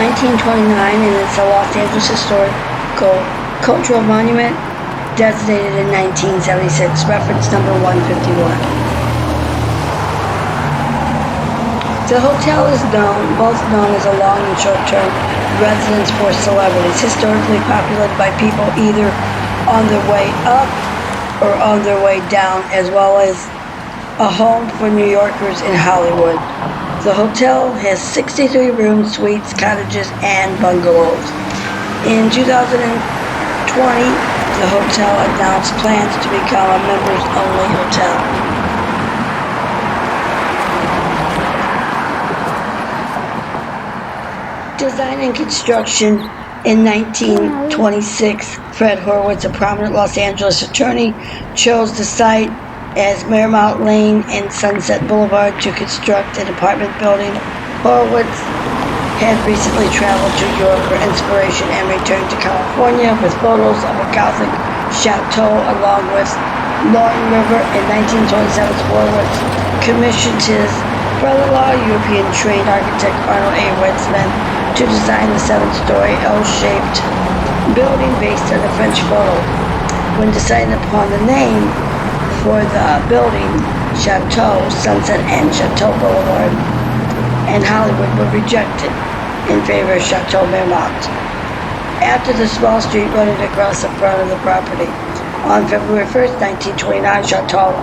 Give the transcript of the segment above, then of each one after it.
1929 and it's a Los Angeles Historical Cultural Monument designated in 1976, reference number 151. The hotel is both known as a long and short-term residence for celebrities, historically populated by people either on their way up or on their way down, as well as a home for New Yorkers in Hollywood. The hotel has 63 rooms, suites, cottages, and bungalows. In 2020, the hotel announced plans to become a members-only hotel. Design and construction. In 1926, Fred Horowitz, a prominent Los Angeles attorney, chose the site as Marmont Lane and Sunset Boulevard to construct an apartment building. Horowitz had recently traveled to Europe for inspiration and returned to California with photos of a Gothic chateau along with Norton River. In 1927, Horowitz commissioned his brother-in-law, European-trained architect Arnold A. Weitzman, to design the 7-story L-shaped building based on a French photo. When deciding upon the name for the building, Chateau, Sunset, and Chateau Boulevard and Hollywood were rejected in favor of Chateau Marmont. After the small street running across the front of the property, on February 1st, 1929, Chateau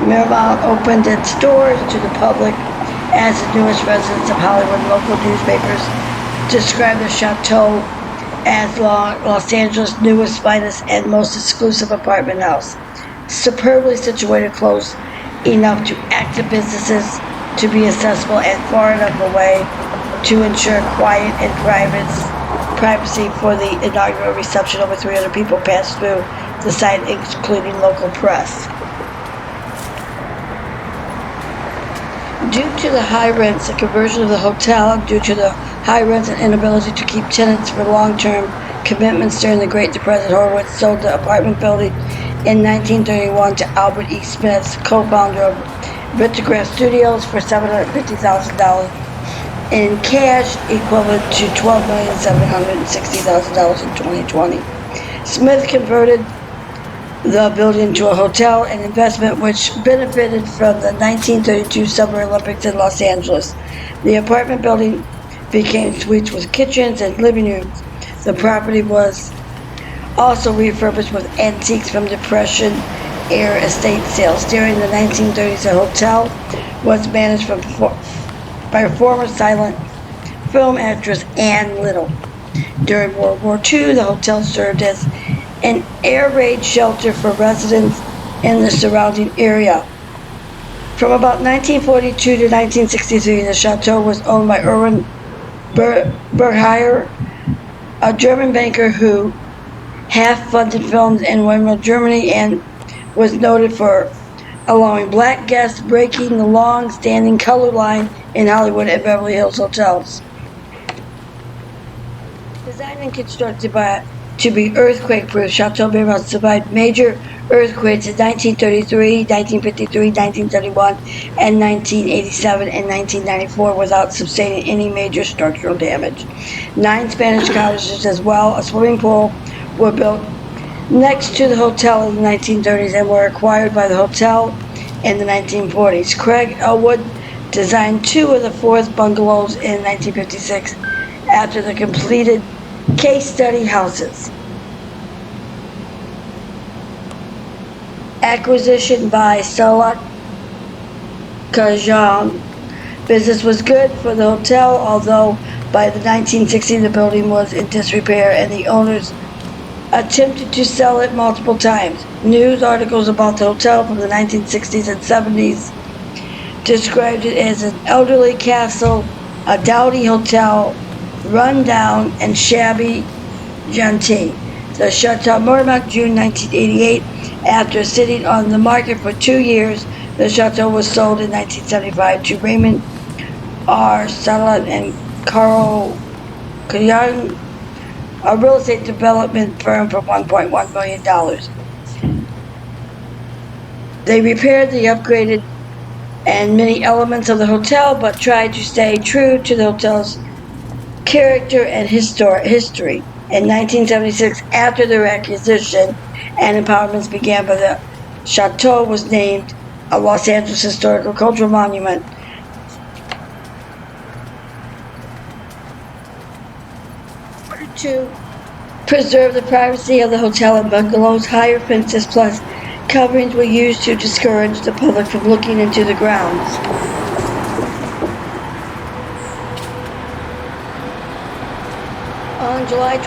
Marmont opened its doors to the public as the newest residence of Hollywood. Local newspapers described the chateau as Los Angeles' newest, finest, and most exclusive apartment house. Superbly situated close enough to active businesses to be accessible and far enough away to ensure quiet and privacy for the inaugural reception. Over 300 people passed through the site, including local press. Due to the high rents, the conversion of the hotel, due to the high rents and inability to keep tenants for long-term commitments during the Great Depression, Horowitz sold the apartment building in 1931 to Albert E. Smith, co-founder of Vitagraph Studios, for $750,000 in cash, equivalent to $12,760,000 in 2020. Smith converted the building into a hotel, an investment which benefited from the 1932 Summer Olympics in Los Angeles. The apartment building became suites with kitchens and living rooms. The property was also refurbished with antiques from Depression-era estate sales. During the 1930s, the hotel was managed by former silent film actress Ann Little. During World War II, the hotel served as an air raid shelter for residents in the surrounding area. From about 1942 to 1963, the chateau was owned by Erwin Bergheyer, a German banker who half-funded films in Weimar, Germany, and was noted for allowing black guests breaking the long-standing color line in Hollywood and Beverly Hills hotels. Designed and constructed to be earthquake-proof, Chateau Marmont survived major earthquakes in 1933, 1953, 1931, and 1987 and 1994 without sustaining any major structural damage. 9 Spanish cottages, as well as a swimming pool, were built next to the hotel in the 1930s and were acquired by the hotel in the 1940s. Craig Elwood designed 2 of the 4th bungalows in 1956 after the completed case study houses. Acquisition by Salak Kajan. Business was good for the hotel, although by the 1960s the building was in disrepair and the owners attempted to sell it multiple times. News articles about the hotel from the 1960s and 70s described it as an elderly castle, a dowdy hotel, run down and shabby genteel. The Chateau Marmont, June 1988. After sitting on the market for 2 years, the chateau was sold in 1975 to Raymond R. Salat and Carl Young, a real estate development firm, for $1.1 million. They repaired the upgraded and many elements of the hotel, but tried to stay true to the hotel's character and history. In 1976, after their acquisition and empowerments began by the Chateau was named a Los Angeles Historical Cultural Monument. To preserve the privacy of the hotel and bungalows, higher fences plus coverings were used to discourage the public from looking into the grounds. On July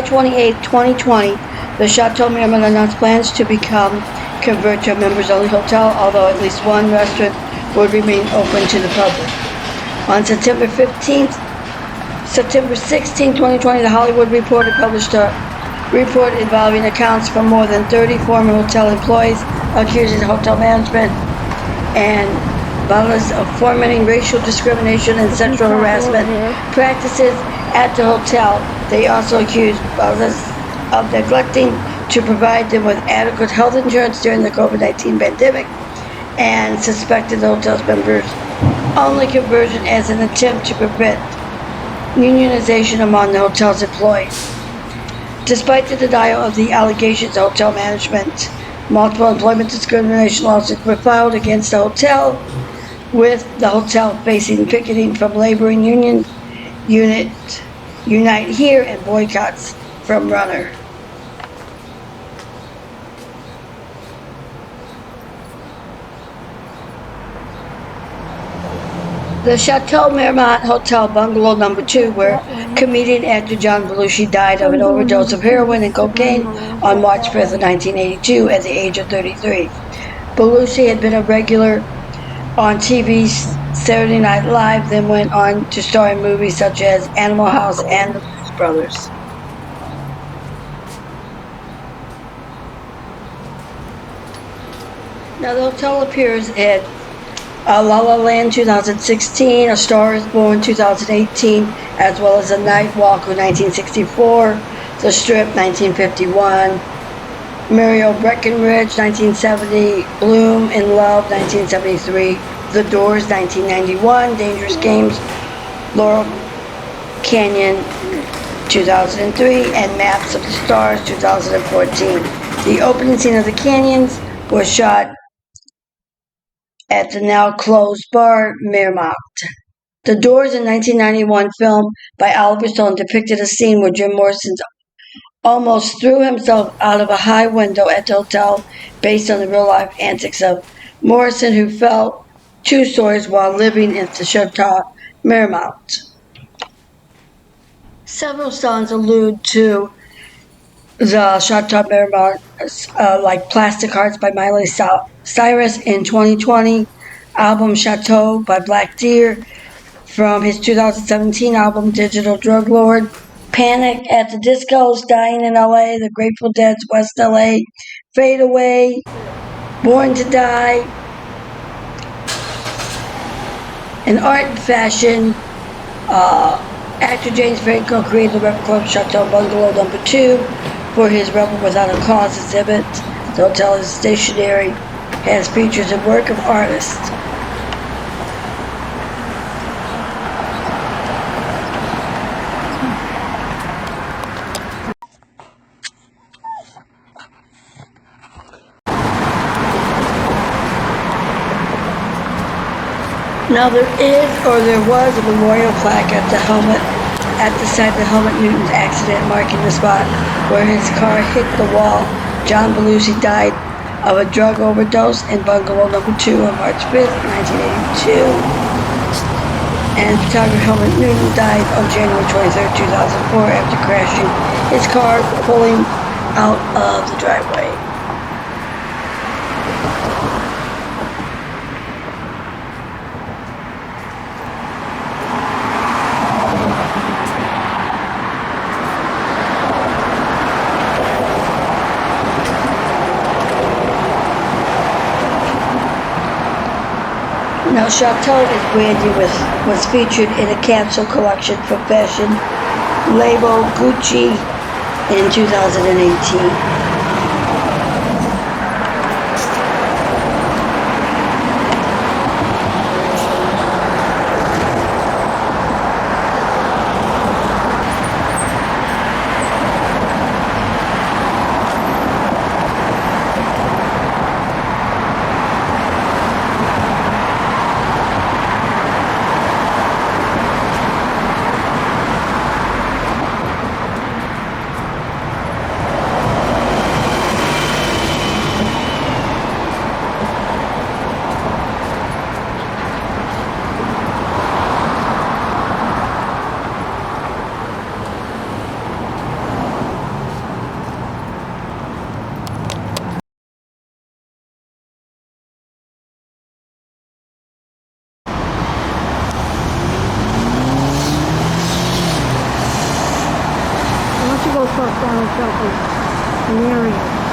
28, 2020, the Chateau Marmont announced plans to convert to a members-only hotel, although at least one restaurant would remain open to the public. On September 16, 2020, The Hollywood Reporter published a report involving accounts from more than 30 former hotel employees accusing hotel management and violence of fomenting racial discrimination and sexual harassment practices at the hotel. They also accused Ballas of neglecting to provide them with adequate health insurance during the COVID-19 pandemic and suspected the hotel's members only conversion as an attempt to prevent unionization among the hotel's employees. Despite the denial of the allegations of hotel management, multiple employment discrimination lawsuits were filed against the hotel, with the hotel facing picketing from laboring unions, Unite Here, and boycotts from Runner. The Chateau Marmont Hotel Bungalow No. 2, where comedian actor John Belushi died of an overdose of heroin and cocaine on March 5th, 1982, at the age of 33. Belushi had been a regular on TV's Saturday Night Live, then went on to star in movies such as Animal House and The Blues Brothers. Now, the hotel appears at La La Land 2016, A Star is Born 2018, as well as A Night Walker 1964, The Strip 1951, Mario Breckenridge 1970, Bloom in Love 1973, The Doors 1991, Dangerous Games, Laurel Canyon 2003, and Maps of the Stars 2014. The opening scene of The Canyons was shot at the now closed bar Marmont. The Doors' in 1991 film by Oliver Stone depicted a scene where Jim Morrison almost threw himself out of a high window at the hotel, based on the real-life antics of Morrison, who fell 2 stories while living at the Chateau Marmont. Several songs allude to the Chateau Marmont, like Plastic Hearts by Miley Cyrus in 2020, album Chateau by Black Deer from his 2017 album Digital Drug Lord, Panic at the Disco's, Dying in LA, The Grateful Dead's West LA, Fade Away, Born to Die, in art and fashion, actor James Franco created the replica of Chateau Bungalow No. 2 for his Rebel Without a Cause exhibit. The hotel is stationary, has features and work of artists. Now there was a memorial plaque at the site of the Helmut Newton's accident, marking the spot where his car hit the wall. John Belushi died of a drug overdose in Bungalow No. 2 on March 5th, 1982. And photographer Helmut Newton died on January 23rd, 2004 after crashing his car pulling out of the driveway. Now, Chateau is branded was featured in a capsule collection for fashion label Gucci in 2018. turbo trucks on itself in the area.